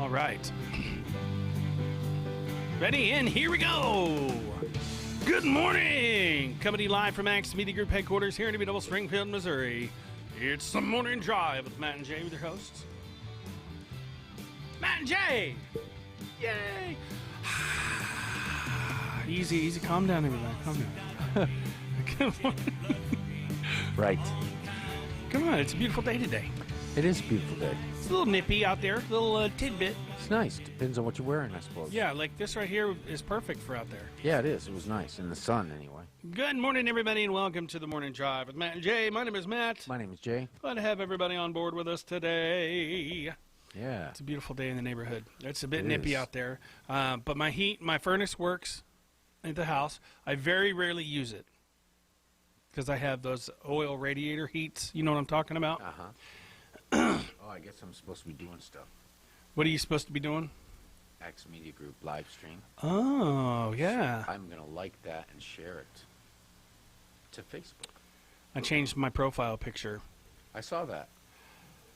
All right. Ready? And here we go. Good morning. Coming to you live from Axe Media Group headquarters here in Double Springfield, Missouri. It's the Morning Drive with Matt and Jay with your hosts. Matt and Jay. Yay. Easy, easy. Calm down, everybody. Calm down. Good morning. Right. Come on. It's a beautiful day today. It is a beautiful day. It's a little nippy out there. A little tidbit. It's nice. Depends on what you're wearing, I suppose. Yeah, like this right here is perfect for out there. Yeah, it is. It was nice. In the sun, anyway. Good morning, everybody, and welcome to the Morning Drive with Matt and Jay. My name is Matt. My name is Jay. Glad to have everybody on board with us today. Yeah. It's a beautiful day in the neighborhood. It's a bit It nippy is. out there. But my furnace works at the house. I very rarely use it because I have those oil radiator heats. You know what I'm talking about? Uh-huh. Oh, I guess I'm supposed to be doing stuff. What are you supposed to be doing? Axe Media Group live stream. Oh, yeah. I'm going to like that and share it to Facebook. I changed my profile picture. I saw that.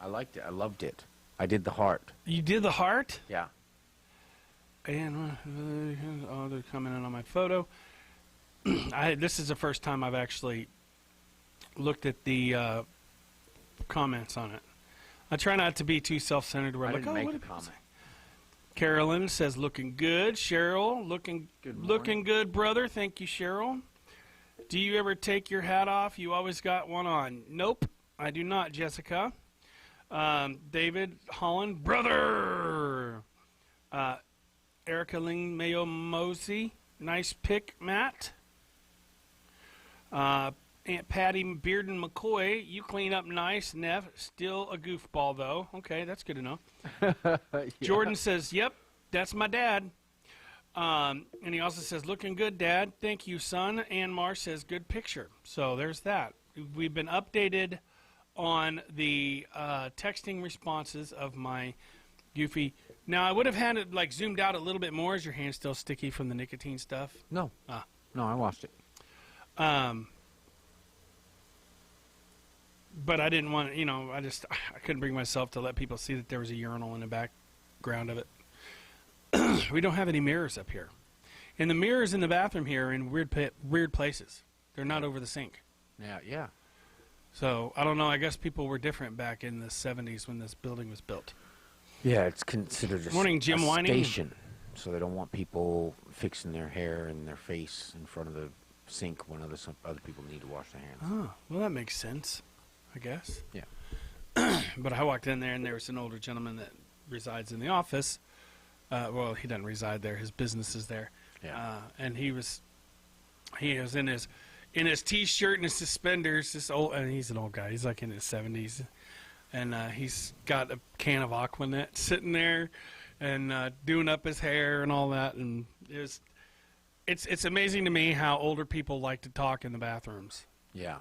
I liked it. I loved it. I did the heart. You did the heart? Yeah. And oh, they're coming in on my photo. This is the first time I've actually looked at the comments on it. I try not to be too self-centered. Where I I'm like, didn't oh, make what a did people comment. say? Carolyn says, looking good. Cheryl, looking good, brother. Thank you, Cheryl. Do you ever take your hat off? You always got one on. Nope, I do not, Jessica. David Holland, brother. Erica Ling Mayo Mosey, nice pick, Matt. Aunt Patty Bearden McCoy, you clean up nice. Nev, still a goofball though. Okay, that's good to know. Yeah. Jordan says, yep, that's my dad. And he also says, looking good, Dad. Thank you, son. And Mar says, good picture. So there's that. We've been updated on the texting responses of my goofy. Now, I would have had it like zoomed out a little bit more. Is your hand still sticky from the nicotine stuff? No. No, I watched it. But I didn't want to, I couldn't bring myself to let people see that there was a urinal in the background of it. We don't have any mirrors up here. And the mirrors in the bathroom here are in weird places. They're not over the sink. Yeah. So, I don't know. I guess people were different back in the 70s when this building was built. Yeah, it's considered Morning, Jim a Whining. station. So they don't want people fixing their hair and their face in front of the sink when other people need to wash their hands. Oh, well, that makes sense, I guess. Yeah. But I walked in there, and there was an older gentleman that resides in the office. Well, he doesn't reside there. His business is there. Yeah. And he was in his T-shirt and his suspenders. And he's an old guy. He's like in his 70s. And he's got a can of Aquanet sitting there and doing up his hair and all that. And it's amazing to me how older people like to talk in the bathrooms. Yeah.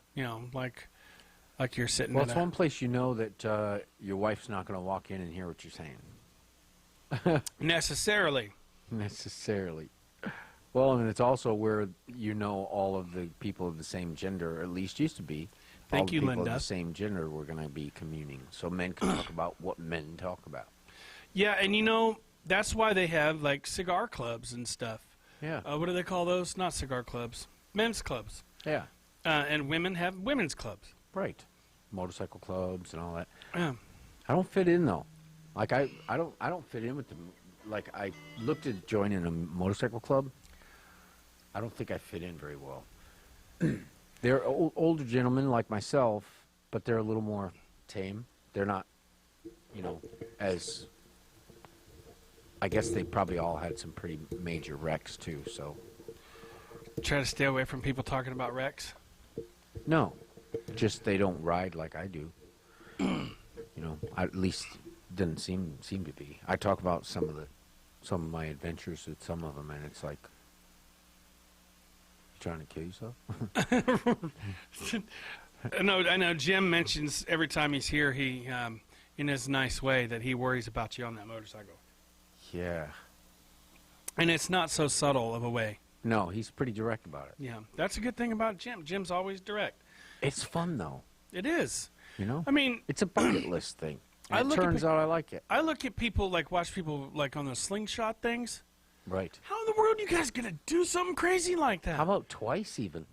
Like you're sitting Well, in it's one place you know that your wife's not going to walk in and hear what you're saying. necessarily. Necessarily. Well, and it's also where you know all of the people of the same gender, or at least used to be. Thank all the you, people Linda. of the same gender were going to be communing. So men can talk about what men talk about. Yeah, and that's why they have like cigar clubs and stuff. Yeah. What do they call those? Not cigar clubs. Men's clubs. Yeah. And women have women's clubs. Right. Motorcycle clubs and all that. Yeah. I don't fit in though. Like I don't fit in with them. Like I looked at joining a motorcycle club. I don't think I fit in very well. They're older gentlemen like myself, but they're a little more tame. They're not, as. I guess they probably all had some pretty major wrecks too. So. Try to stay away from people talking about wrecks. No, just they don't ride like I do. At least didn't seem to be. I talk about some of my adventures with some of them, and it's like, you trying to kill yourself? I know. Jim mentions every time he's here, he, in his nice way, that he worries about you on that motorcycle. Yeah. And it's not so subtle of a way. No, he's pretty direct about it. Yeah, that's a good thing about Jim. Jim's always direct. It's fun though. It is. You know? I mean, it's a bucket list thing. And it turns out I like it. I look at people watch people on the slingshot things. Right. How in the world are you guys gonna do something crazy like that? How about twice even?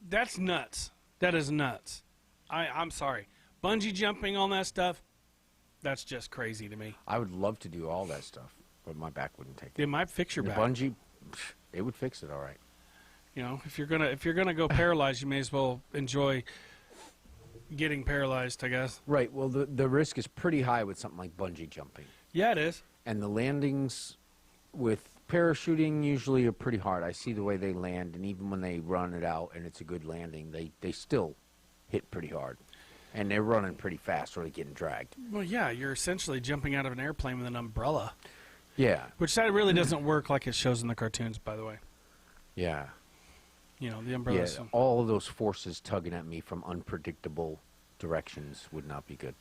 That's nuts. That is nuts. I'm sorry. Bungee jumping on that stuff, that's just crazy to me. I would love to do all that stuff, but my back wouldn't take it. It might fix your The back. bungee, it would fix it all right. You know, if you're gonna go paralyzed, you may as well enjoy getting paralyzed, I guess. Right. Well, the risk is pretty high with something like bungee jumping. Yeah, it is. And the landings with parachuting usually are pretty hard. I see the way they land, and even when they run it out and it's a good landing, they still hit pretty hard. And they're running pretty fast or they're getting dragged. Well, yeah, you're essentially jumping out of an airplane with an umbrella, Yeah. which that really doesn't work like it shows in the cartoons, by the way. Yeah. You know, the umbrella. Yeah. All of those forces tugging at me from unpredictable directions would not be good.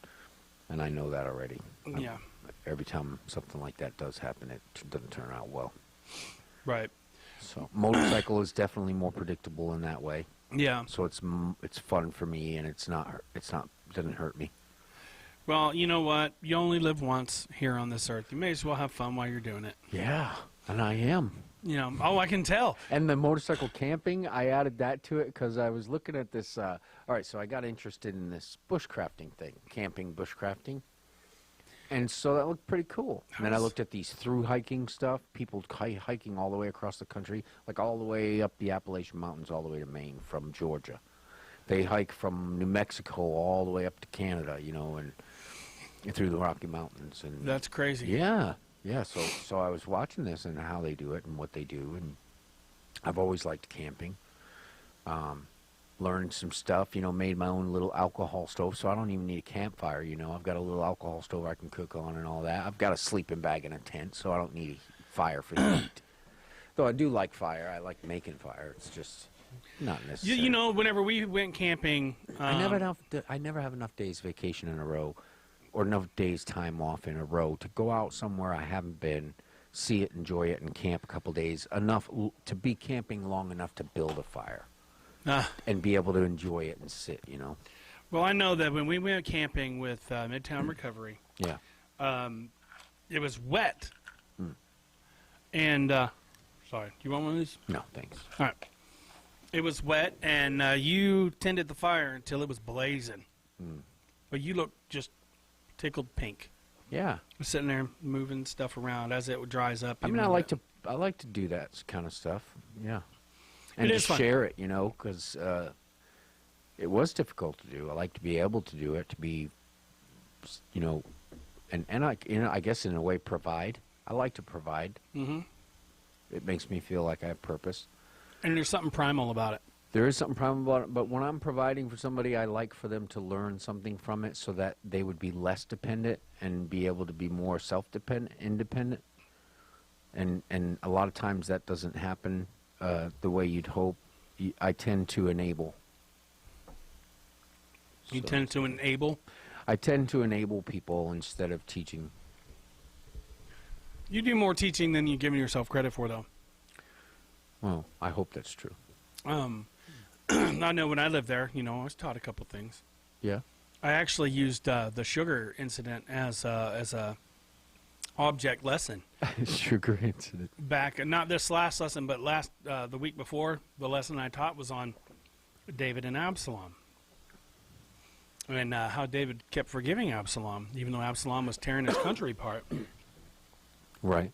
And I know that already. Yeah. Every time something like that does happen, it doesn't turn out well. Right. So motorcycle is definitely more predictable in that way. Yeah. So it's fun for me, and it doesn't hurt me. Well, you know what? You only live once here on this earth. You may as well have fun while you're doing it. Yeah, and I am. You know, oh, I can tell. And the motorcycle camping, I added that to it because I was looking at this. All right, so I got interested in this bushcrafting thing, camping bushcrafting. And so that looked pretty cool. And then I looked at these through hiking stuff, people hiking all the way across the country, like all the way up the Appalachian Mountains, all the way to Maine from Georgia. They hike from New Mexico all the way up to Canada, you know, and through the Rocky Mountains. And That's crazy. yeah. So I was watching this and how they do it and what they do, and I've always liked camping. Learned some stuff, you know, made my own little alcohol stove, so I don't even need a campfire, you know. I've got a little alcohol stove I can cook on and all that. I've got a sleeping bag and a tent, so I don't need a fire for the heat. Though I do like fire. I like making fire. It's just not necessary. You know, whenever we went camping, I never have enough days vacation in a row or enough days time off in a row to go out somewhere I haven't been, see it, enjoy it, and camp a couple days, enough to be camping long enough to build a fire. And be able to enjoy it and sit, you know. Well, I know that when we went camping with Midtown Recovery, Yeah. it was wet. And, sorry, do you want one of these? No, thanks. All right. It was wet, and you tended the fire until it was blazing. But you looked just tickled pink. Yeah. Sitting there moving stuff around as it dries up. I mean, I like to do that kind of stuff. Yeah. And It to is fun. share it, you know, because it was difficult to do. I like to be able to do it, to be, you know, and I guess in a way provide. I like to provide. Mm-hmm. It makes me feel like I have purpose. And there's something primal about it. There is something primal about it, but when I'm providing for somebody, I like for them to learn something from it so that they would be less dependent and be able to be more self-dependent, independent. And a lot of times that doesn't happen the way you'd hope. I tend to enable. You So- tend to enable. I tend to enable people instead of teaching. You do more teaching than you're giving yourself credit for, though. Well, I hope that's true. I know when I lived there, you know, I was taught a couple things. Yeah. I actually used the sugar incident as a object lesson Sugar incident. back. Not this last lesson, but the week before, the lesson I taught was on David and Absalom, and how David kept forgiving Absalom, even though Absalom was tearing his country apart. Right.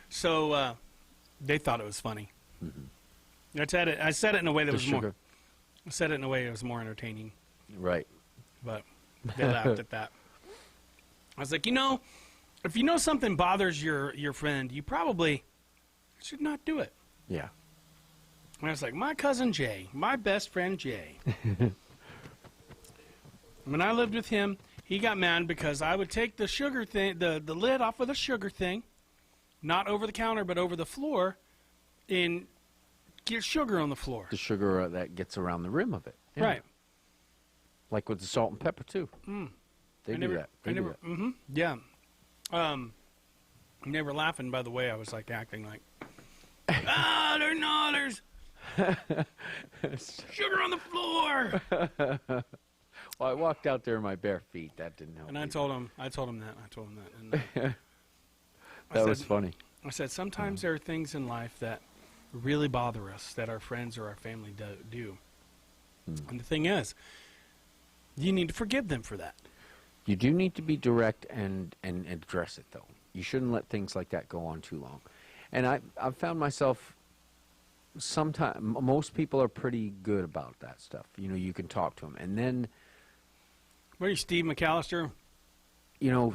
So they thought it was funny. I said it in a way that The was sugar. more. I said it in a way that was more entertaining, Right. but they laughed at that. I was like, you know, if you know something bothers your friend, you probably should not do it. Yeah. And I was like, my cousin Jay, my best friend Jay. When I lived with him, he got mad because I would take the sugar thing, the lid off of the sugar thing, not over the counter, but over the floor, and get sugar on the floor. The sugar that gets around the rim of it. Yeah. Right. Like with the salt and pepper too. They do that. They do that. Mm-hmm. Yeah. They were laughing by the way I was like acting like, there's sugar on the floor. Well, I walked out there in my bare feet. That didn't help. And I either. told him that. And, That was funny. I said, sometimes there are things in life that really bother us that our friends or our family do. And the thing is, you need to forgive them for that. You do need to be direct and address it, though. You shouldn't let things like that go on too long. And I've found myself, most people are pretty good about that stuff. You know, you can talk to them. And then, What are you, Steve McAllister? you know,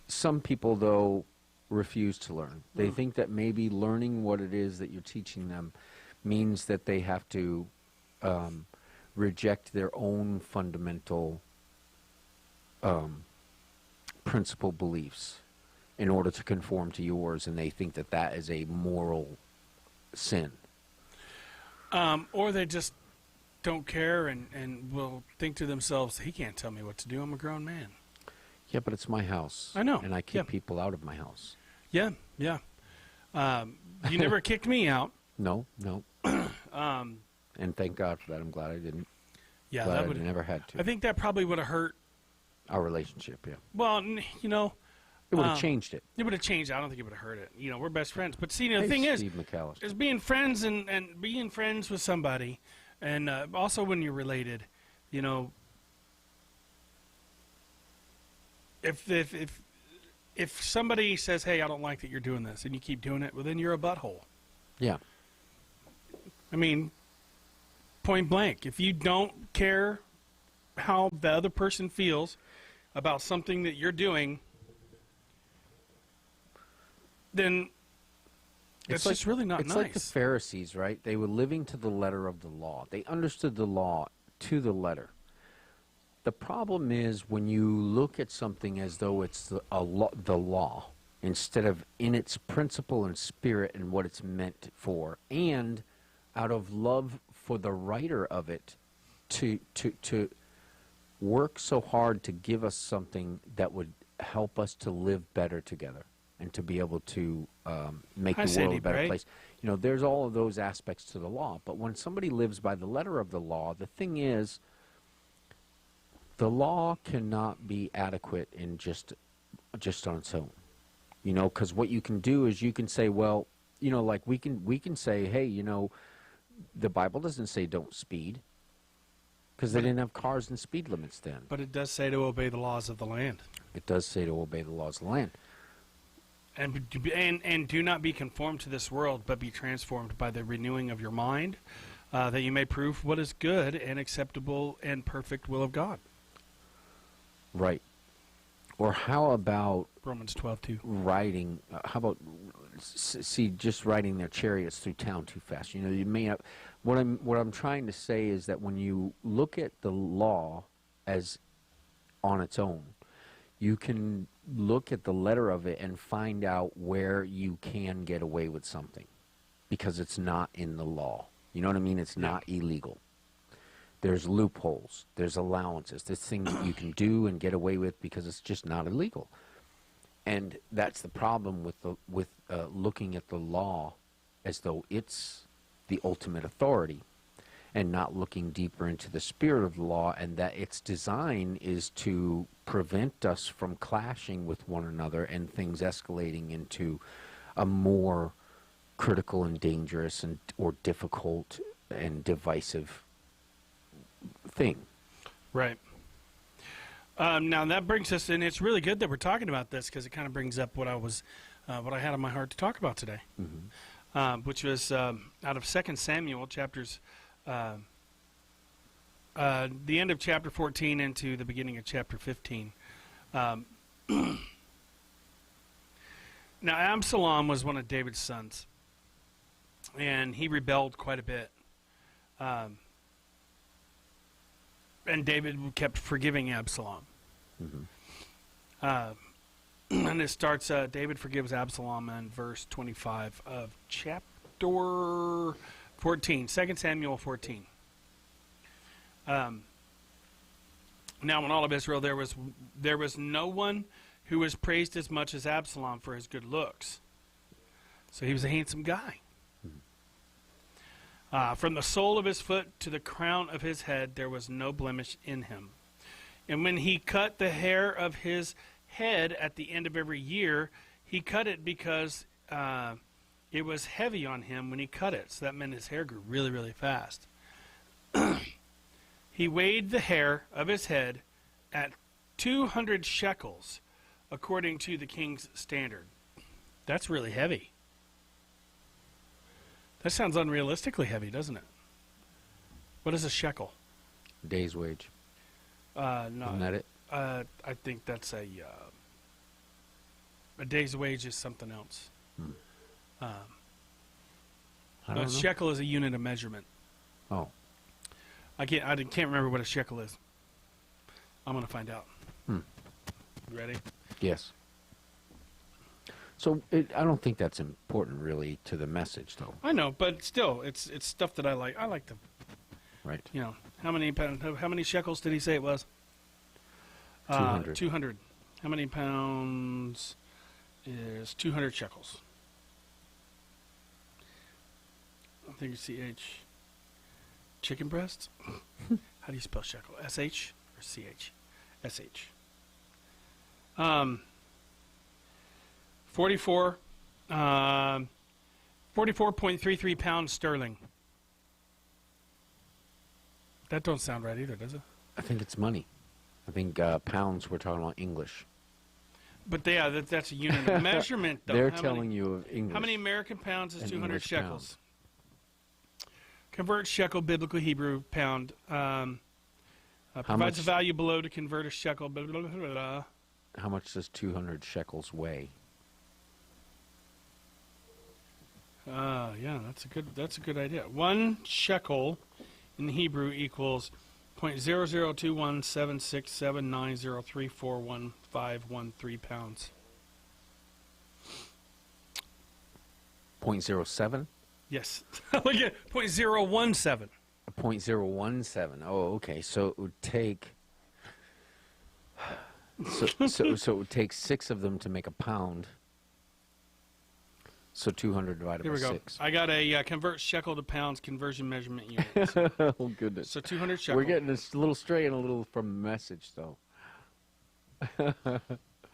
some people, though, refuse to learn. They think that maybe learning what it is that you're teaching them means that they have to reject their own fundamental principle beliefs in order to conform to yours, and they think that that is a moral sin. Or they just don't care and will think to themselves, he can't tell me what to do. I'm a grown man. Yeah, but it's my house. I know. And I keep Yeah. people out of my house. Yeah. You never kicked me out. No. And thank God for that. I'm glad I didn't. Yeah, Glad that I would. never had to. I think that probably would have hurt. Our relationship, yeah. Well, It would have changed it. It would have changed. I don't think it would have hurt it. You know, we're best friends. But see, the Hey, thing Steve McAllister. is being friends and being friends with somebody, and also when you're related, you know, if somebody says, "Hey, I don't like that you're doing this," and you keep doing it, well, then you're a butthole. Yeah. I mean, point blank. If you don't care how the other person feels about something that you're doing, then it's just really not it's nice. like the Pharisees, right? They were living to the letter of the law. They understood the law to the letter. The problem is when you look at something as though it's the law, instead of in its principle and spirit and what it's meant for, and out of love for the writer of it, to work so hard to give us something that would help us to live better together and to be able to make Hi, the world Sandy a better Bray. place. You know, there's all of those aspects to the law. But when somebody lives by the letter of the law, the thing is, the law cannot be adequate in just on its own. You know, because what you can do is you can say, well, you know, like we can say, hey, you know, the Bible doesn't say don't speed, because they didn't have cars and speed limits then. But it does say to obey the laws of the land. It does say to obey the laws of the land. And do not be conformed to this world, but be transformed by the renewing of your mind, that you may prove what is good and acceptable and perfect will of God. Right. Or how about Romans 12:2. riding? How about just riding their chariots through town too fast? You know, you may have. What I'm trying to say is that when you look at the law as on its own, you can look at the letter of it and find out where you can get away with something because it's not in the law. You know what I mean? It's not illegal. There's loopholes. There's allowances. There's things that you can do and get away with because it's just not illegal. And that's the problem with looking at the law as though it's the ultimate authority and not looking deeper into the spirit of the law, and that its design is to prevent us from clashing with one another and things escalating into a more critical and dangerous or difficult and divisive thing. Right. Now that brings us, and it's really good that we're talking about this because it kind of brings up what I had on my heart to talk about today, which was out of 2 Samuel chapters, the end of chapter 14 into the beginning of chapter 15. Now Absalom was one of David's sons, and he rebelled quite a bit. And David kept forgiving Absalom. And it starts, David forgives Absalom in verse 25 of chapter 14, 2 Samuel 14. Now in all of Israel there was no one who was praised as much as Absalom for his good looks. So he was a handsome guy. From the sole of his foot to the crown of his head, there was no blemish in him. And when he cut the hair of his head at the end of every year, he cut it because it was heavy on him when he cut it. So that meant his hair grew really, really fast. He weighed the hair of his head at 200 shekels, according to the king's standard. That's really heavy. That sounds unrealistically heavy, doesn't it? What is a shekel? Day's wage. No. Isn't that it? I think that's a day's wage is something else. I A don't know. shekel is a unit of measurement. Oh, I can't remember what a shekel is. I'm gonna find out. You ready? yes. So I don't think that's important really to the message, though, I know, but still, it's stuff that I like. I like to, right? how many shekels did he say it was? 200. 200. How many pounds is 200 shekels? I think it's CH. Chicken breast? How do you spell shekel? SH or CH? SH. 44.33 pounds sterling. That don't sound right either, does it? I think it's money. I think pounds. We're talking about English. But yeah, that's a unit of measurement, though. They're How telling many, you of English. How many American pounds is An 200 English shekels? Convert shekel, biblical Hebrew pound. Provides a much- value below to convert a shekel. Blah, blah, blah, blah, blah. How much does 200 shekels weigh? Yeah, that's a good idea. 1 shekel in Hebrew equals 0.0021767903415113 pounds. 0.07? Yes. Look at 0.017. 0.017. Oh, okay. So it would take. So it would take 6 of them to make a pound. So 200 divided Here by we go. 6. I got a convert shekel to pounds conversion measurement unit. Oh goodness. So 200 shekel. We're getting a little stray and a little from the message, though.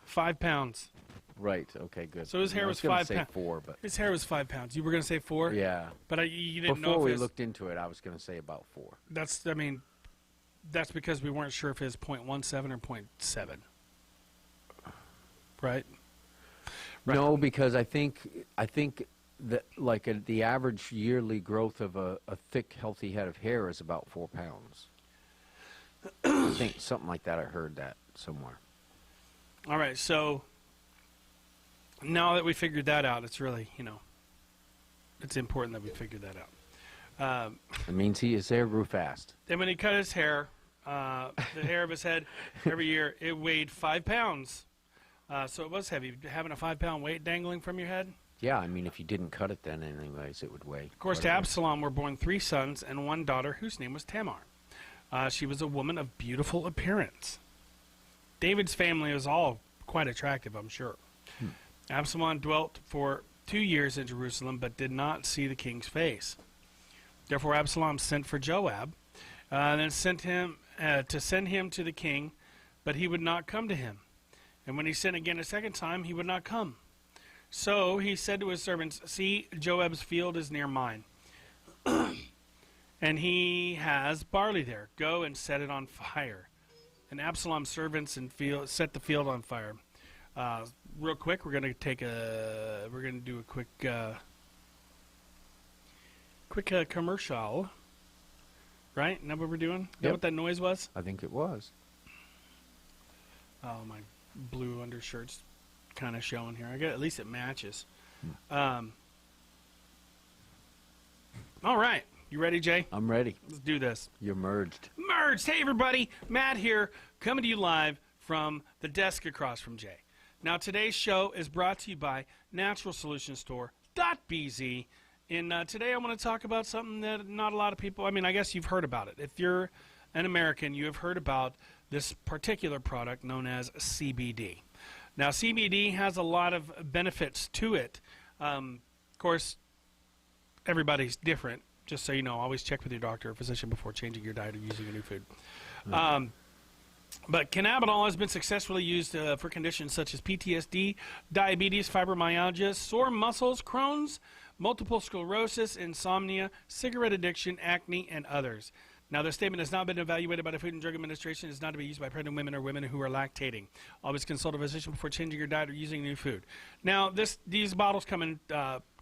5 pounds. Right. Okay. Good. So his hair I was gonna 5 say pounds. 4, but His hair was 5 pounds. You were going to say 4? yeah. But you didn't know Before if we his, looked into it, I was going to say about 4. that's because we weren't sure if his 0.17 or 0.7. Right? Right. No, because I think that like the average yearly growth of a thick, healthy head of hair is about 4 pounds. I think something like that. I heard that somewhere. All right, so now that we figured that out, it's really, it's important that we figured that out. It means his hair grew fast. Then when he cut his hair, the hair of his head, every year, it weighed 5 pounds. So it was heavy. Having a 5-pound weight dangling from your head. Yeah, I mean, if you didn't cut it then anyways, it would weigh. Of course, quite to a bit. Absalom were born 3 sons and 1 daughter whose name was Tamar. She was a woman of beautiful appearance. David's family was all quite attractive, I'm sure. Absalom dwelt for 2 years in Jerusalem, but did not see the king's face. Therefore Absalom sent for Joab, and then sent him to send him to the king, but he would not come to him. And when he sent again a second time, he would not come. So he said to his servants, "See, Joab's field is near mine, and he has barley there. Go and set it on fire." And Absalom's servants set the field on fire. Real quick, we're gonna do a quick commercial. Right? Isn't that what we're doing? Is that Yep. what that noise was? I think it was. Oh, my blue undershirt's kind of showing here. At least it matches. All right. You ready, Jay? I'm ready. Let's do this. You're merged. Merged. Hey, everybody. Matt here, coming to you live from the desk across from Jay. Now, today's show is brought to you by naturalsolutionstore.bz. And today I want to talk about something that not a lot of people, I guess you've heard about it. If you're an American, you have heard about this particular product known as CBD. Now, CBD has a lot of benefits to it. Of course, everybody's different. Just so you know, always check with your doctor or physician before changing your diet or using a new food. But cannabinol has been successfully used for conditions such as PTSD, diabetes, fibromyalgia, sore muscles, Crohn's, multiple sclerosis, insomnia, cigarette addiction, acne, and others. Now, this statement has not been evaluated by the Food and Drug Administration. It is not to be used by pregnant women or women who are lactating. Always consult a physician before changing your diet or using new food. Now, these bottles come in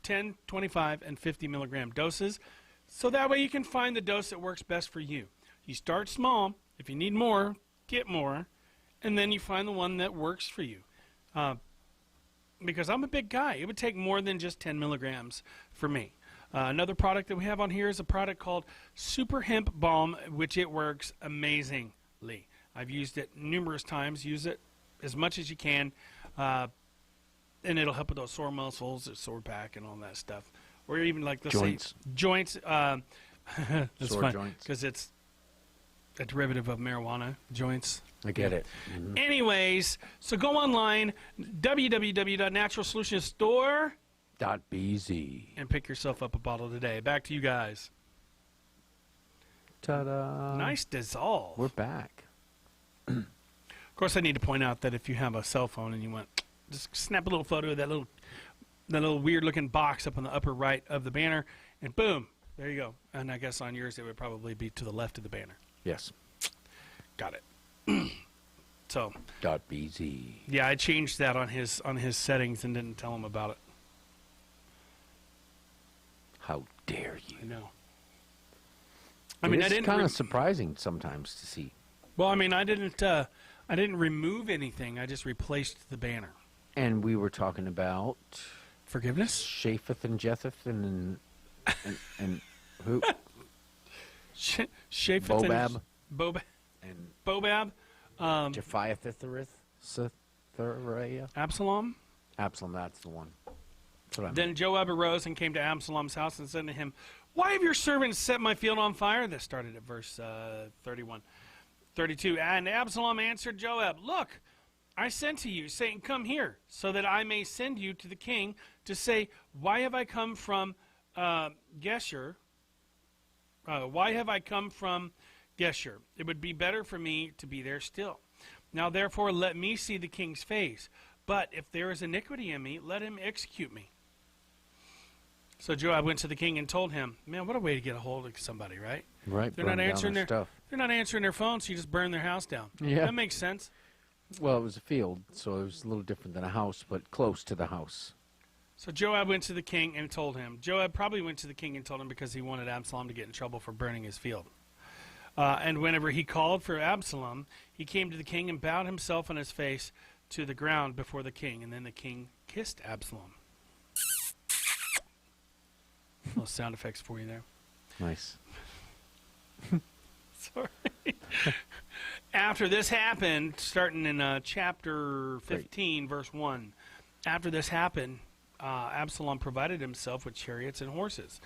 10, 25, and 50 milligram doses, so that way you can find the dose that works best for you. You start small. If you need more, get more, and then you find the one that works for you. Because I'm a big guy. It would take more than just 10 milligrams for me. Another product that we have on here is a product called Super Hemp Balm, which it works amazingly. I've used it numerous times. Use it as much as you can, and it'll help with those sore muscles, or sore back, and all that stuff. Or even like let's Joints. say joints. That's Sore fun joints. because it's a derivative of marijuana. Joints. I get it. Anyways, so go online, www.naturalsolutionstore, .bz. and pick yourself up a bottle today. Back to you guys. Ta-da. Nice dissolve. We're back. Of course, I need to point out that if you have a cell phone and you want, just snap a little photo of that little weird-looking box up on the upper right of the banner, and boom, there you go. And I guess on yours it would probably be to the left of the banner. Yes. Got it. So, .bz. yeah, I changed that on his settings and didn't tell him about it. How dare you? I know. I mean, I It's didn't. kind of surprising sometimes to see. Well, I mean, I didn't remove anything. I just replaced the banner. And we were talking about Forgiveness? Japheth and Jetheth and who? Shaphat Bobab. Bobab. And Bobab. Japhiathithereth? Absalom. Absalom, that's the one. That's what I meant. Then Joab arose and came to Absalom's house and said to him, "Why have your servants set my field on fire?" This started at verse 31. 32. And Absalom answered Joab, "Look, I sent to you, saying, 'Come here, so that I may send you to the king to say, why have I come from Geshur? Why have I come from Geshur? It would be better for me to be there still. Now therefore let me see the king's face. But if there is iniquity in me, let him execute me.'" So Joab went to the king and told him, man, what a way to get a hold of somebody, right? Right, They're burn not down answering their stuff. They're not answering their phone, so you just burn their house down. Yeah. That makes sense. Well, it was a field, so it was a little different than a house, but close to the house. So Joab went to the king and told him. Joab probably went to the king and told him because he wanted Absalom to get in trouble for burning his field. And whenever he called for Absalom, he came to the king and bowed himself on his face to the ground before the king. And then the king kissed Absalom. Little sound effects for you there. Nice. Sorry. After this happened, starting in chapter 15, verse 1, after this happened, Absalom provided himself with chariots and horses,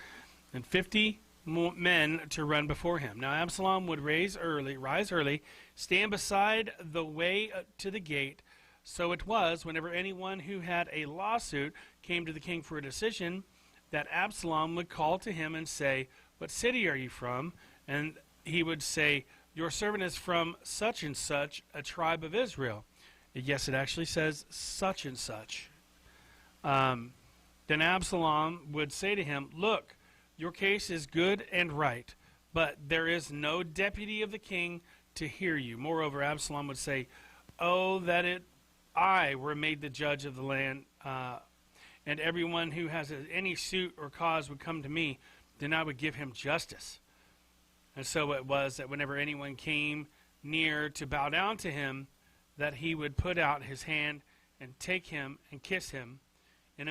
and 50 men to run before him. Now Absalom would rise early, stand beside the way to the gate. So it was, whenever anyone who had a lawsuit came to the king for a decision, that Absalom would call to him and say, "What city are you from?" And he would say, "Your servant is from such and such, a tribe of Israel." Yes, it actually says such and such. Then Absalom would say to him, "Look, your case is good and right, but there is no deputy of the king to hear you." Moreover, Absalom would say, "Oh, that I were made the judge of the land, and everyone who has any suit or cause would come to me, then I would give him justice." And so it was that whenever anyone came near to bow down to him, that he would put out his hand and take him and kiss him. In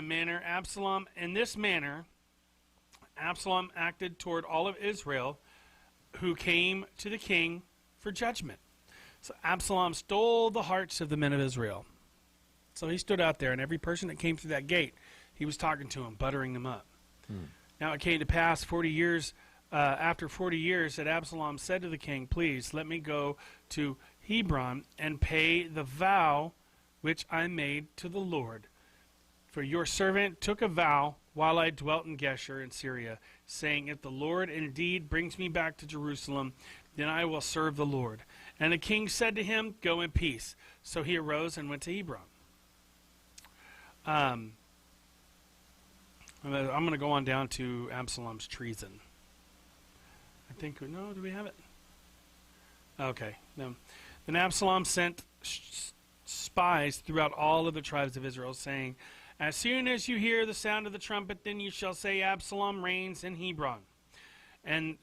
this manner, Absalom acted toward all of Israel who came to the king for judgment. So Absalom stole the hearts of the men of Israel. So he stood out there, and every person that came through that gate, he was talking to them, buttering them up. Now it came to pass after 40 years that Absalom said to the king, "Please let me go to Hebron and pay the vow which I made to the Lord. For your servant took a vow while I dwelt in Geshur in Syria, saying, if the Lord indeed brings me back to Jerusalem, then I will serve the Lord. And the king said to him, go in peace. So he arose and went to Hebron. I'm going to go on down to Absalom's treason. I think, no, do we have it? Okay. No. Then Absalom sent spies throughout all of the tribes of Israel, saying, as soon as you hear the sound of the trumpet, then you shall say, Absalom reigns in Hebron. And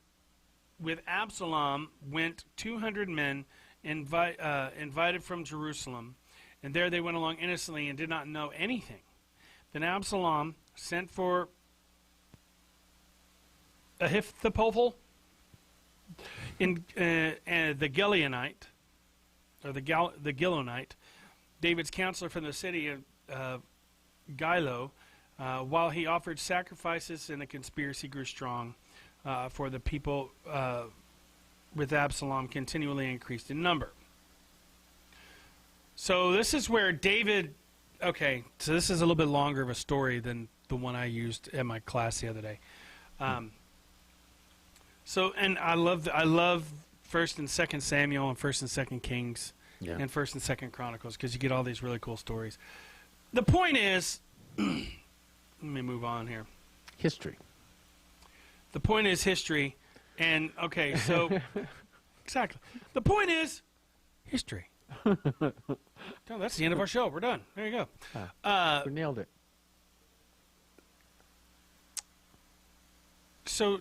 with Absalom went 200 men invited from Jerusalem, and there they went along innocently and did not know anything. Then Absalom sent for Ahithophel, the Gileonite, or the Gilonite, David's counselor from the city of Gilo, while he offered sacrifices, and the conspiracy grew strong, for the people with Absalom continually increased in number. So this is where David, okay, so this is a little bit longer of a story than the one I used in my class the other day. So, and I love 1st and 2nd Samuel and 1st and 2nd Kings, and 1st and 2nd Chronicles, because you get all these really cool stories. The point is, let me move on here. History. The point is history, and okay, so exactly. The point is history. No, that's the end of our show. We're done. There you go. We nailed it. So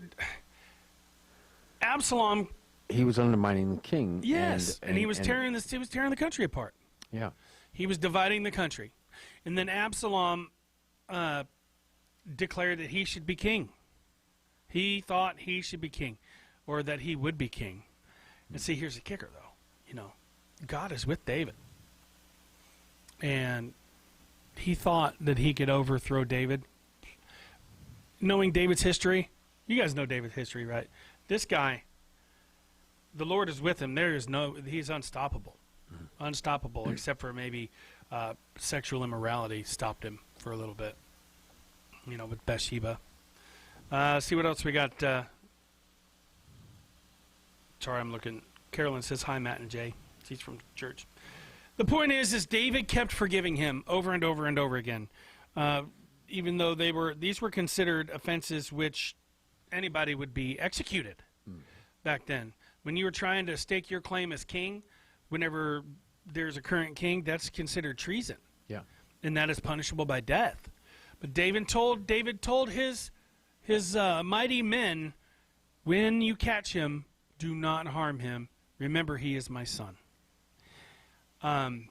Absalom, he was undermining the king. yes, and he was tearing the country apart. Yeah. He was dividing the country, and then Absalom declared that he should be king. He thought he should be king, or that he would be king. And see, here's the kicker, though. You know, God is with David, and he thought that he could overthrow David. Knowing David's history, you guys know David's history, right? This guy, the Lord is with him. He's unstoppable. Unstoppable, except for maybe sexual immorality stopped him for a little bit, you know, with Bathsheba. See what else we got. Sorry, I'm looking. Carolyn says, hi, Matt and Jay. She's from church. The point is David kept forgiving him over and over and over again, even though these were considered offenses which anybody would be executed back then. When you were trying to stake your claim as king, whenever there's a current king, that's considered treason. Yeah. And that is punishable by death. But David told his mighty men, when you catch him, do not harm him. Remember, he is my son. And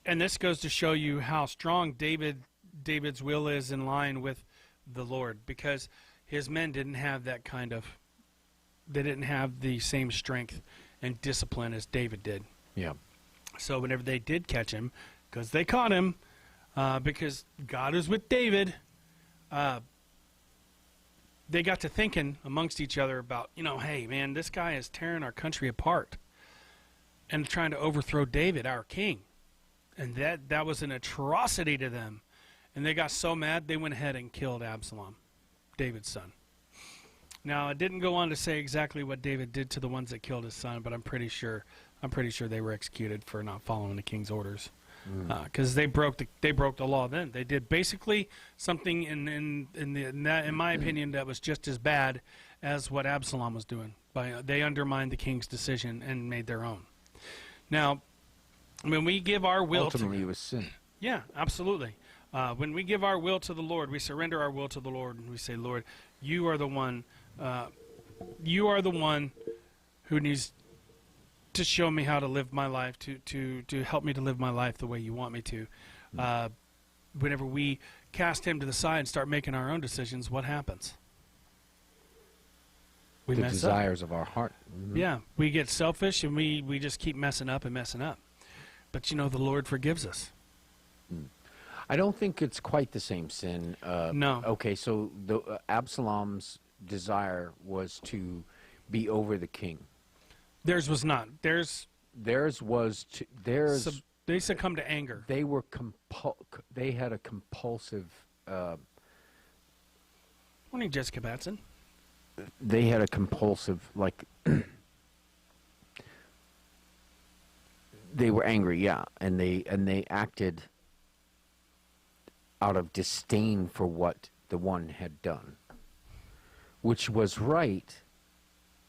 this goes to show you how strong David's will is in line with the Lord, because his men didn't have that they didn't have the same strength and discipline as David did. Yeah. So whenever they did catch him, because they caught him, because God is with David, they got to thinking amongst each other about, hey, man, this guy is tearing our country apart and trying to overthrow David, our king. And that was an atrocity to them. And they got so mad, they went ahead and killed Absalom, David's son. Now, it didn't go on to say exactly what David did to the ones that killed his son, but I'm pretty sure they were executed for not following the king's orders, because they broke the law. Then they did basically something in my opinion that was just as bad as what Absalom was doing. They undermined the king's decision and made their own. Now, when we give our will, ultimately it was sin. Yeah, absolutely. When we give our will to the Lord, we surrender our will to the Lord, and we say, Lord, you are the one. You are the one who needs to show me how to live my life, to help me to live my life the way you want me to. Whenever we cast him to the side and start making our own decisions, what happens? We the mess desires up. of our heart. Mm-hmm. Yeah, we get selfish, and we just keep messing up and messing up. But the Lord forgives us. I don't think it's quite the same sin. No. Okay, so Absalom's desire was to be over the king. Theirs was not. Theirs was to They succumbed to anger. They were they had a compulsive Morning, Jessica Batson. They had a compulsive, like, they were angry, yeah, and they acted out of disdain for what the one had done, which was right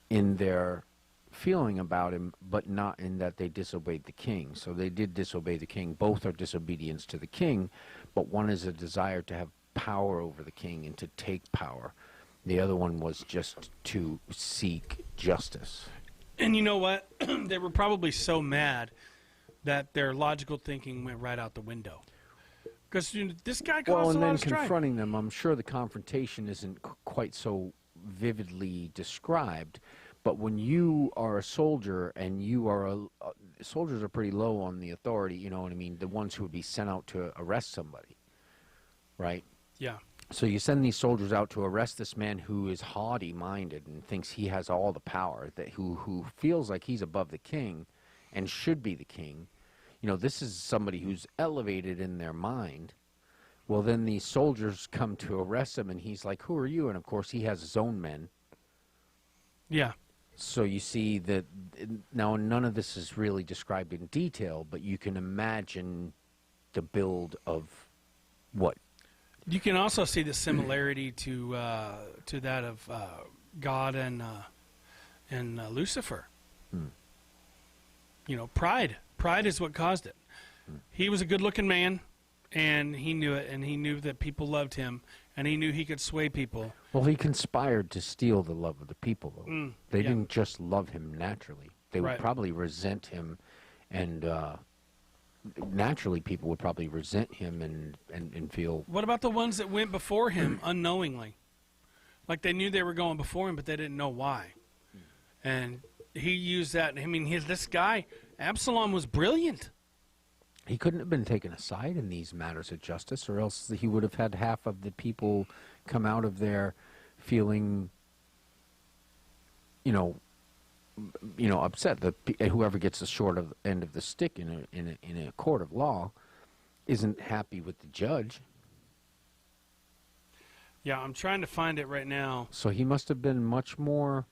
in their feeling about him, but not in that they disobeyed the king. So they did disobey the king. Both are disobedience to the king, but one is a desire to have power over the king and to take power. The other one was just to seek justice. And you know what? They were probably so mad that their logical thinking went right out the window. Because this guy caused Well, a and lot then of strife. confronting them, I'm sure the confrontation isn't quite so vividly described, but when you are a soldier and you are soldiers are pretty low on the authority, you know what I mean, the ones who would be sent out to arrest somebody, right? Yeah. So you send these soldiers out to arrest this man who is haughty-minded and thinks he has all the power, who feels like he's above the king and should be the king. You know, this is somebody who's elevated in their mind. Well, then these soldiers come to arrest him, and he's like, who are you? And, of course, he has his own men. Yeah. So you see that now none of this is really described in detail, but you can imagine the build of what. You can also see the similarity to that of God and Lucifer. You know, pride. Pride is what caused it. He was a good-looking man, and he knew it, and he knew that people loved him, and he knew he could sway people. Well, he conspired to steal the love of the people, though. They yeah. didn't just love him naturally. They would Right. probably resent him, and naturally people would probably resent him and feel... What about the ones that went before him unknowingly? Like they knew they were going before him, but they didn't know why. And he used that. I mean, this guy, Absalom, was brilliant. He couldn't have been taken aside in these matters of justice, or else he would have had half of the people come out of there feeling, upset. Whoever gets the short end of the stick in a court of law isn't happy with the judge. Yeah, I'm trying to find it right now. So he must have been much more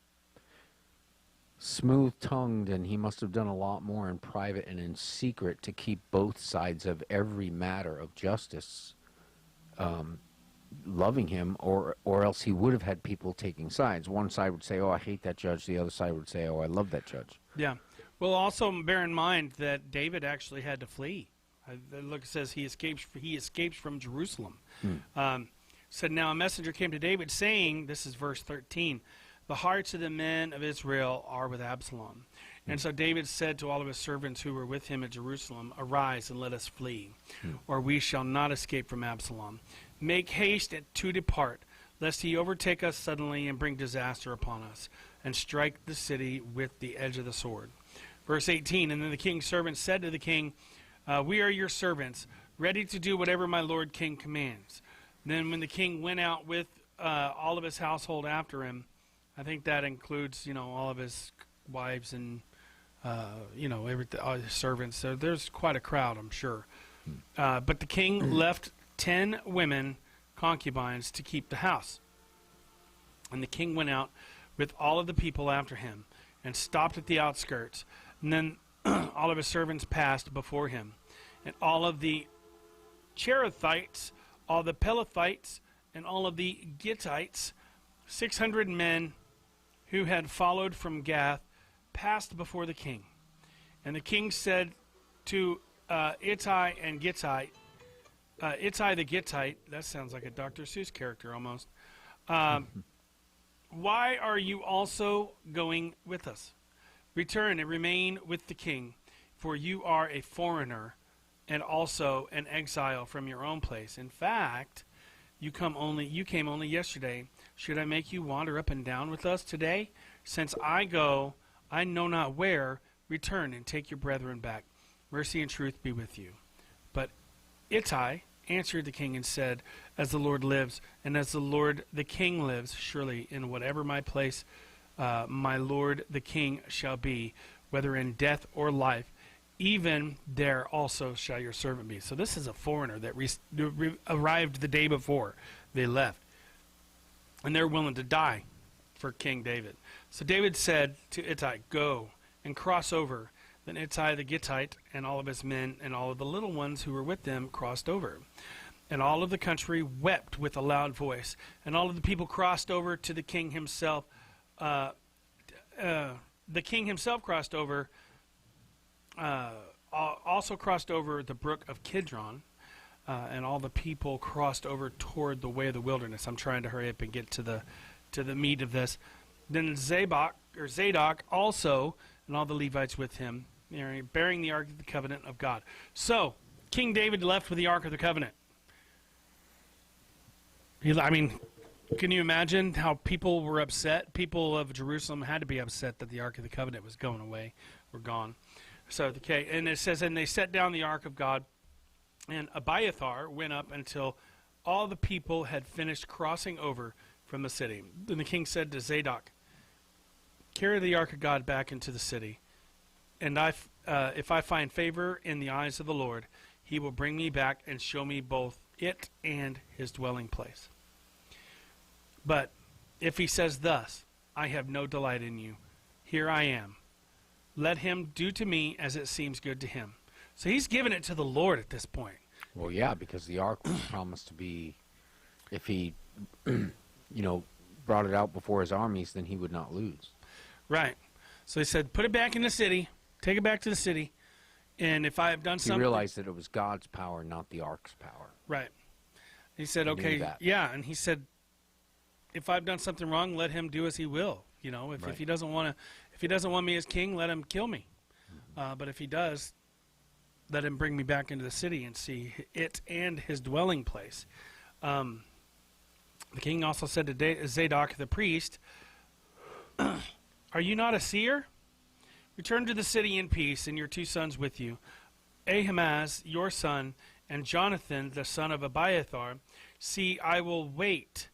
smooth-tongued, and he must have done a lot more in private and in secret to keep both sides of every matter of justice loving him, or else he would have had people taking sides. One side would say, oh, I hate that judge. The other side would say, oh, I love that judge. Yeah. Well, also bear in mind that David actually had to flee. Look, it says he escapes from Jerusalem. Said, now a messenger came to David saying, this is verse 13, the hearts of the men of Israel are with Absalom. And so David said to all of his servants who were with him at Jerusalem, arise and let us flee, or we shall not escape from Absalom. Make haste to depart, lest he overtake us suddenly and bring disaster upon us, and strike the city with the edge of the sword. Verse 18, and then the king's servants said to the king, we are your servants, ready to do whatever my lord king commands. Then when the king went out with all of his household after him, I think that includes, all of his wives and, all his servants. So there's quite a crowd, I'm sure. But the king left 10 women, concubines, to keep the house. And the king went out with all of the people after him and stopped at the outskirts. And then all of his servants passed before him. And all of the Cherethites, all the Pelethites, and all of the Gittites, 600 men who had followed from Gath, passed before the king. And the king said to Ittai and Gittite, Ittai the Gittite, that sounds like a Dr. Seuss character almost, why are you also going with us? Return and remain with the king, for you are a foreigner and also an exile from your own place. In fact, you came only yesterday. Should I make you wander up and down with us today? Since I go, I know not where. Return and take your brethren back. Mercy and truth be with you. But Ittai answered the king and said, as the Lord lives, and as the Lord the king lives, surely in whatever my place my lord the king shall be, whether in death or life, even there also shall your servant be. So this is a foreigner that arrived the day before they left. and they're willing to die for King David. So David said to Ittai, "Go and cross over." Then Ittai the Gittite and all of his men and all of the little ones who were with them crossed over. And all of the country wept with a loud voice. And all of the people crossed over to the king himself. The king himself crossed over, also crossed over the brook of Kidron. And all the people crossed over toward the way of the wilderness. I'm trying to hurry up and get to the meat of this. Then Zadok also, and all the Levites with him, bearing the Ark of the Covenant of God. So, King David left with the Ark of the Covenant. Can you imagine how people were upset? People of Jerusalem had to be upset that the Ark of the Covenant was going away, or gone. So, okay, and it says, and they set down the Ark of God, and Abiathar went up until all the people had finished crossing over from the city. Then the king said to Zadok, "Carry the Ark of God back into the city, and if I find favor in the eyes of the Lord, he will bring me back and show me both it and his dwelling place. But if he says thus, I have no delight in you, here I am. Let him do to me as it seems good to him." So he's given it to the Lord at this point. Well, yeah, because the ark was promised to be, if he, brought it out before his armies, then he would not lose. Right. So he said, put it back in the city, take it back to the city, and if I have done something... He realized that it was God's power, not the ark's power. Right. He said, okay, yeah, and he said, if I've done something wrong, let him do as he will. If he doesn't want me as king, let him kill me. But if he does, let him bring me back into the city and see it and his dwelling place. The king also said to Zadok the priest, "Are you not a seer? Return to the city in peace, and your 2 sons with you, Ahimaaz your son, and Jonathan the son of Abiathar. See, I will wait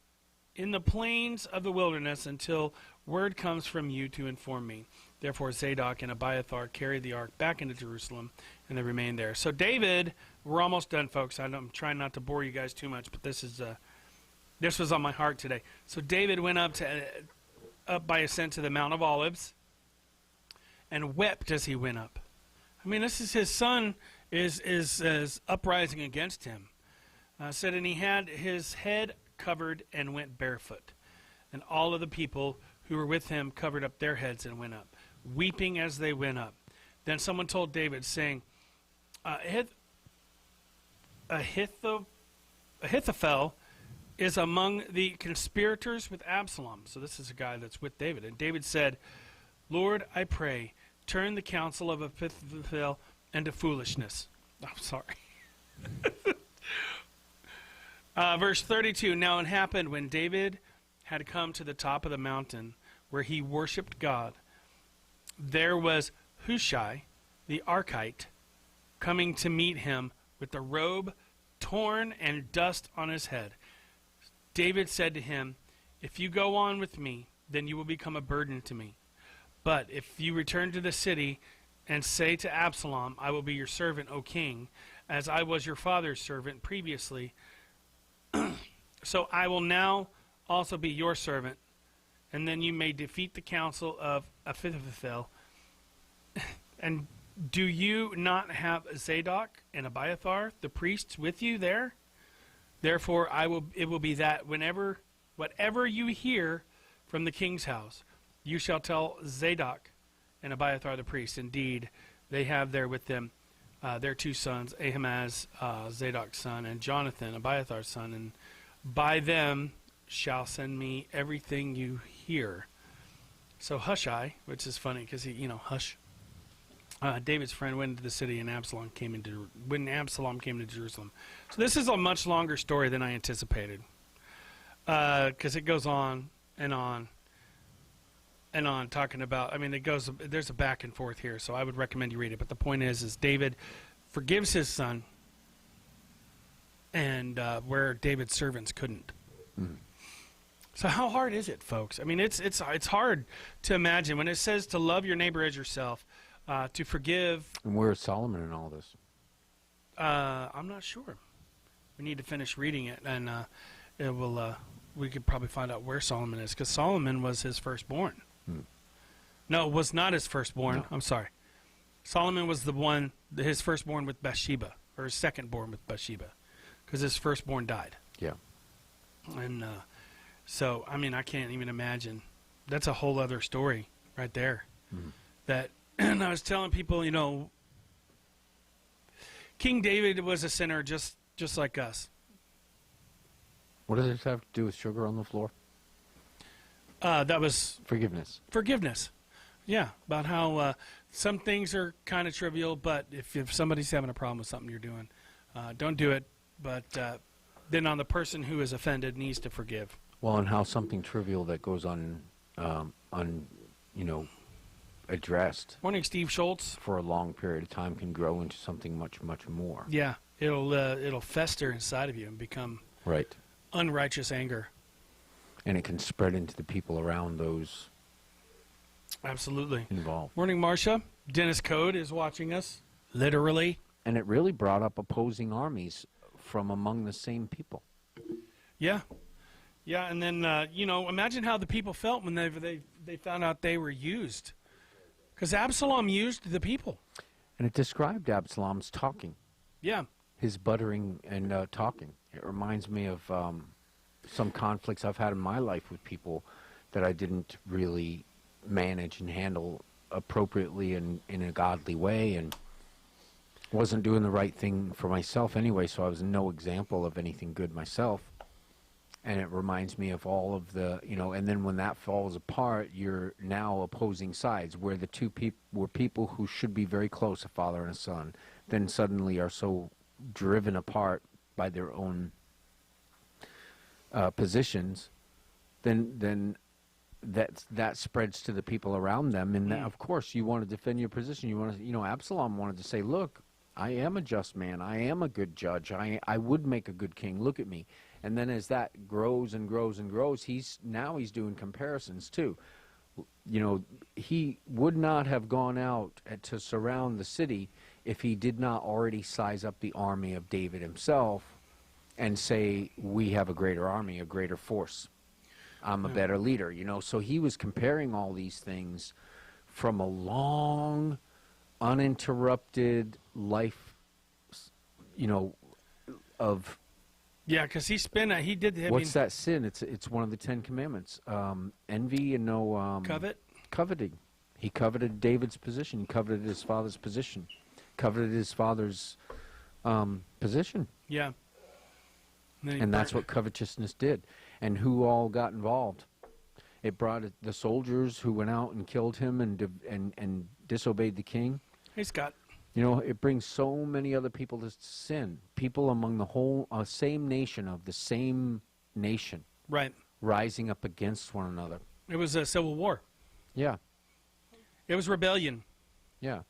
in the plains of the wilderness until word comes from you to inform me." Therefore Zadok and Abiathar carried the ark back into Jerusalem, and they remained there. So David, we're almost done, folks. I'm trying not to bore you guys too much, but this was on my heart today. So David went up by ascent to the Mount of Olives, and wept as he went up. This is his son is uprising against him. Said, and he had his head covered and went barefoot. And all of the people who were with him covered up their heads and went up, weeping as they went up. Then someone told David, saying, Ahithophel is among the conspirators with Absalom. So this is a guy that's with David. And David said, "Lord, I pray, turn the counsel of Ahithophel into foolishness." I'm sorry. Verse 32, now it happened when David had come to the top of the mountain where he worshipped God, there was Hushai the Archite coming to meet him with the robe torn and dust on his head. David said to him, "If you go on with me, then you will become a burden to me. But if you return to the city and say to Absalom, I will be your servant, O king, as I was your father's servant previously, so I will now also be your servant, and then you may defeat the counsel of Ahithophel. And do you not have Zadok and Abiathar, the priests, with you there? Therefore it will be that whatever you hear from the king's house, you shall tell Zadok and Abiathar the priests. Indeed, they have there with them their 2 sons, Ahimaaz, Zadok's son, and Jonathan, Abiathar's son, and by them shall send me everything you hear." So Hushai, which is funny because hush. David's friend went into the city, and when Absalom came to Jerusalem. So this is a much longer story than I anticipated, because it goes on and on and on, talking about. There's a back and forth here, so I would recommend you read it. But the point is David forgives his son, and where David's servants couldn't. Mm. So how hard is it, folks? It's hard to imagine when it says to love your neighbor as yourself. To forgive. And where is Solomon in all this? I'm not sure. We need to finish reading it, and we'll we could probably find out where Solomon is, because Solomon was his firstborn. Hmm. No, it was not his firstborn. No. I'm sorry. Solomon was his firstborn with Bathsheba, or his secondborn with Bathsheba, because his firstborn died. Yeah. And so, I mean, I can't even imagine. That's a whole other story right there. Mhm. That, and I was telling people, you know, King David was a sinner just like us. What does this have to do with sugar on the floor? That was Forgiveness. forgiveness. Yeah, about how some things are kind of trivial, but if somebody's having a problem with something you're doing, don't do it. But then on the person who is offended needs to forgive. Well, and how something trivial that goes addressed Morning, Steve Schultz. for a long period of time can grow into something much, much more. Yeah, it'll fester inside of you and become Right. unrighteous anger. And it can spread into the people around those Absolutely. involved. Morning, Marcia. Dennis Code is watching us, literally. And it really brought up opposing armies from among the same people. Yeah. Yeah, and then, imagine how the people felt when they found out they were used. Because Absalom used the people. And it described Absalom's talking, Yeah. his buttering and talking. It reminds me of some conflicts I've had in my life with people that I didn't really manage and handle appropriately and in a godly way, and wasn't doing the right thing for myself anyway, so I was no example of anything good myself. And it reminds me of all of the, and then when that falls apart, you're now opposing sides, where the two were people who should be very close, a father and a son, then suddenly are so driven apart by their own positions, then that spreads to the people around them. And that, of course, you want to defend your position. You want to, Absalom wanted to say, look, I am a just man. I am a good judge. I would make a good king. Look at me. And then as that grows and grows and grows, he's doing comparisons too. He would not have gone out to surround the city if he did not already size up the army of David himself and say, we have a greater army, a greater force. I'm a better leader, So he was comparing all these things from a long, uninterrupted life, of... Yeah, because he did... What's that sin? It's one of the 10 Commandments. Envy and Covet? Coveting. He coveted David's position. He coveted his father's position. Coveted his father's position. Yeah. And that's what covetousness did. And who all got involved? It brought the soldiers who went out and killed him and disobeyed the king. Hey, Scott. It brings so many other people to sin. People among the whole same nation of the same nation. Right. Rising up against one another. It was a civil war. Yeah. It was rebellion. Yeah.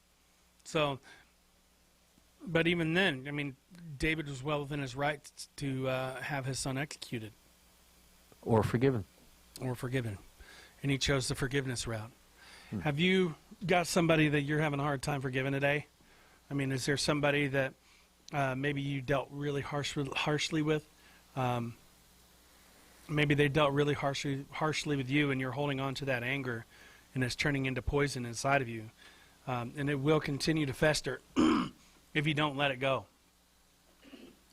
So, but even then, David was well within his rights to have his son executed. Or forgiven. Or forgiven. And he chose the forgiveness route. Have you got somebody that you're having a hard time forgiving today? Is there somebody that maybe you dealt really harshly with? Maybe they dealt really harshly with you, and you're holding on to that anger, and it's turning into poison inside of you. And it will continue to fester if you don't let it go.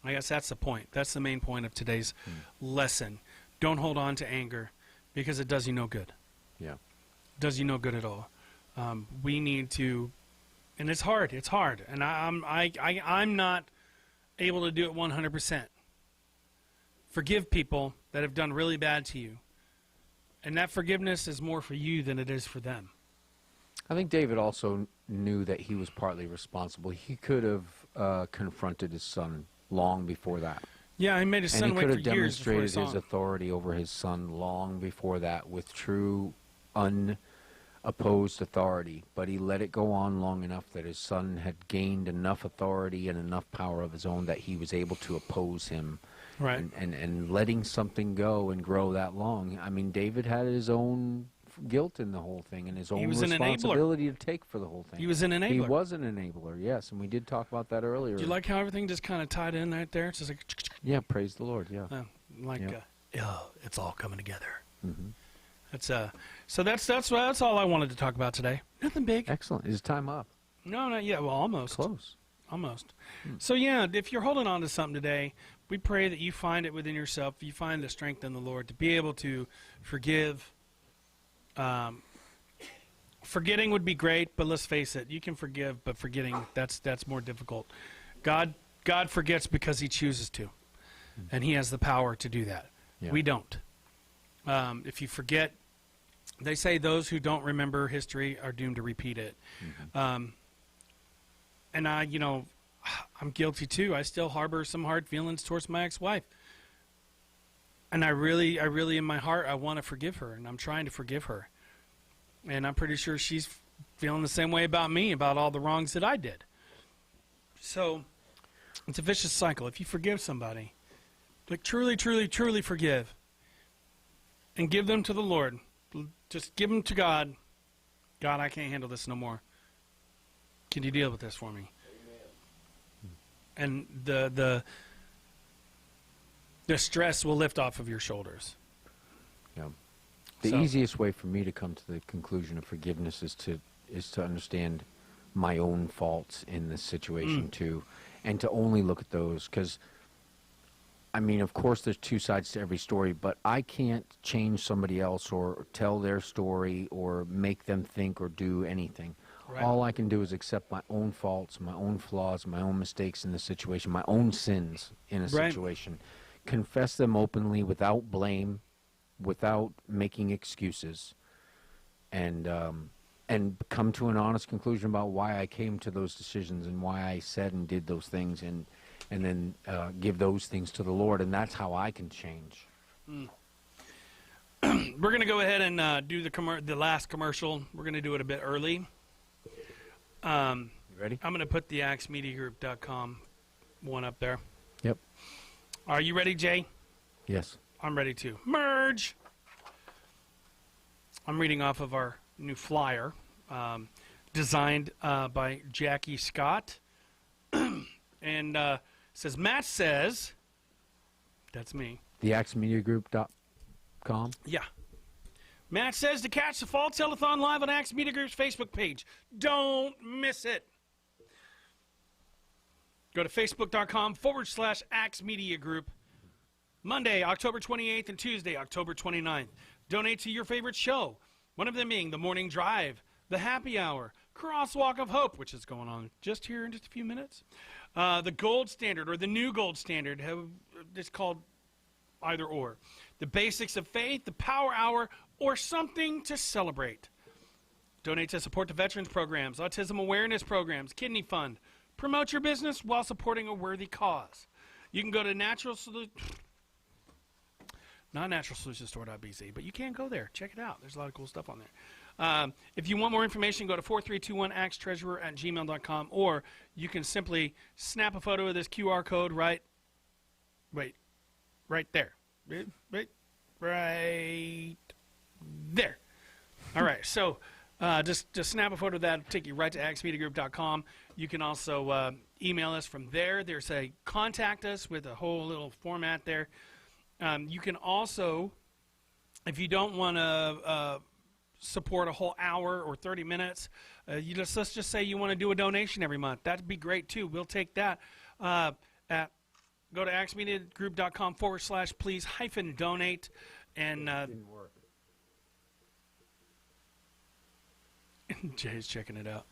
I guess that's the point. That's the main point of today's lesson. Don't hold on to anger, because it does you no good. Yeah. It does you no good at all. We need to... And it's hard. It's hard, and I'm not able to do it 100%. Forgive people that have done really bad to you, and that forgiveness is more for you than it is for them. I think David also knew that he was partly responsible. He could have confronted his son long before that. Yeah, he made his son wait for years before he And he could have demonstrated saw his him. authority over his son long before that with true opposed authority, but he let it go on long enough that his son had gained enough authority and enough power of his own that he was able to oppose him. Right. And letting something go and grow that long. David had his own guilt in the whole thing and his own responsibility to take for the whole thing. He was an enabler. He was an enabler, yes, and we did talk about that earlier. Do you like how everything just kind of tied in right there? It's just like... Yeah, praise the Lord, yeah. Like Yeah. it's all coming together. Mm-hmm. That's all I wanted to talk about today. Nothing big. Excellent. Is time up? No, not yet. Well, almost. Close. Almost. So yeah, if you're holding on to something today, we pray that you find it within yourself. You find the strength in the Lord to be able to forgive. Forgetting would be great, but let's face it, you can forgive, but forgetting, that's more difficult. God forgets because he chooses to, and he has the power to do that. Yeah. We don't. If you forget, they say those who don't remember history are doomed to repeat it. Mm-hmm. And I'm guilty too. I still harbor some hard feelings towards my ex-wife. And I really in my heart, I want to forgive her, and I'm trying to forgive her. And I'm pretty sure she's feeling the same way about me, about all the wrongs that I did. So it's a vicious cycle. If you forgive somebody, like truly, truly, truly forgive, and give them to the Lord, just give them to God. God, I can't handle this no more. Can you deal with this for me? Amen. And the stress will lift off of your shoulders. Yeah. The easiest way for me to come to the conclusion of forgiveness is to understand my own faults in this situation too, and to only look at those, because I mean, of course there's two sides to every story, but I can't change somebody else or tell their story or make them think or do anything. Right. All I can do is accept my own faults, my own flaws, my own mistakes in the situation, my own sins in a situation, confess them openly without blame, without making excuses, and come to an honest conclusion about why I came to those decisions and why I said and did those things, and then give those things to the Lord, and that's how I can change. We're going to go ahead and do the last commercial. We're going to do it a bit early. You ready? I'm going to put the AxeMediaGroup.com one up there. Yep. Are you ready, Jay? Yes. I'm ready to merge. I'm reading off of our new flyer, designed by Jackie Scott. And says, Matt says, that's me. The AxeMediaGroup.com? Yeah. Matt says to catch the Fall Telethon live on Axe Media Group's Facebook page. Don't miss it. Go to Facebook.com/Axe Media Group. Monday, October 28th, and Tuesday, October 29th. Donate to your favorite show. One of them being The Morning Drive, The Happy Hour, Crosswalk of Hope, which is going on just here in just a few minutes. The Gold Standard, or the New Gold Standard, it's called either or. The Basics of Faith, The Power Hour, or Something to Celebrate. Donate to support the veterans programs, autism awareness programs, kidney fund. Promote your business while supporting a worthy cause. You can go to not naturalsolutionsstore.bz, but you can go there. Check it out. There's a lot of cool stuff on there. If you want more information, go to 4321axetreasurer@gmail.com, or you can simply snap a photo of this QR code right there. Right there. All right, so just snap a photo of that. It'll take you right to axemediagroup.com. You can also email us from there. There's a contact us with a whole little format there. You can also, if you don't want to support a whole hour or 30 minutes, let's just say you want to do a donation every month. That'd be great too. We'll take that. Go to axemediagroup.com/please-donate. And Didn't work. Jay's checking it out.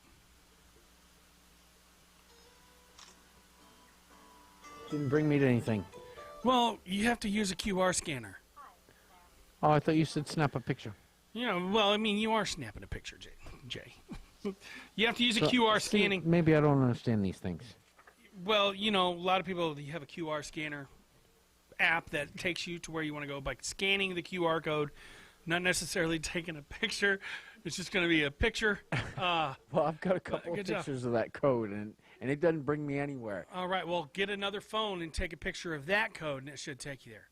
Didn't bring me to anything. Well, you have to use a QR scanner. Oh, I thought you said snap a picture. You are snapping a picture, Jay. You have to use a QR scanning. Maybe I don't understand these things. Well, a lot of people, you have a QR scanner app that takes you to where you want to go by scanning the QR code, not necessarily taking a picture. It's just going to be a picture. Well, I've got a couple of pictures of that code, and it doesn't bring me anywhere. All right, well, get another phone and take a picture of that code, and it should take you there.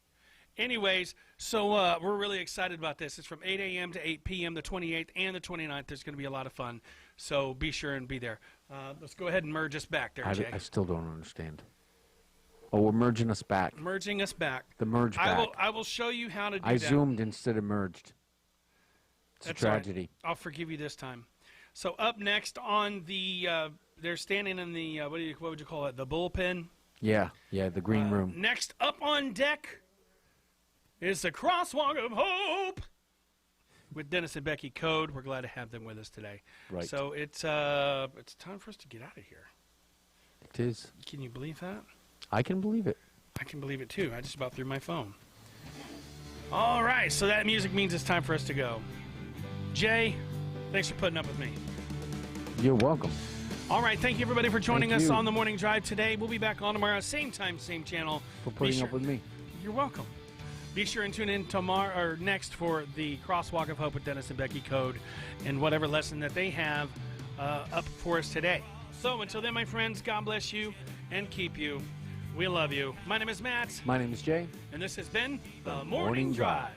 Anyways, so we're really excited about this. It's from 8 a.m. to 8 p.m. the 28th and the 29th. There's going to be a lot of fun, so be sure and be there. Let's go ahead and merge us back there, Jay. I still don't understand. Oh, we're merging us back. Merging us back. The merge back. I will show you how to do I that. zoomed instead of merged. It's That's a all right. tragedy. I'll forgive you this time. So up next on the, they're standing in the, what would you call it? The bullpen. Yeah, the green room. Next up on deck is the Crosswalk of Hope with Dennis and Becky Code. We're glad to have them with us today. Right. So it's time for us to get out of here. It is. Can you believe that? I can believe it. I can believe it too. I just about threw my phone. All right, so that music means it's time for us to go. Jay, thanks for putting up with me. You're welcome. All right, thank you everybody for joining Thank us you. on the Morning Drive today. We'll be back on tomorrow, same time, same channel. For Be putting sure- up with me. You're welcome. Be sure and tune in tomorrow or next for the Crosswalk of Hope with Dennis and Becky Code and whatever lesson that they have up for us today. So until then, my friends, God bless you and keep you. We love you. My name is Matt, My name is Jay. and this has been The Morning Morning Drive. Drive.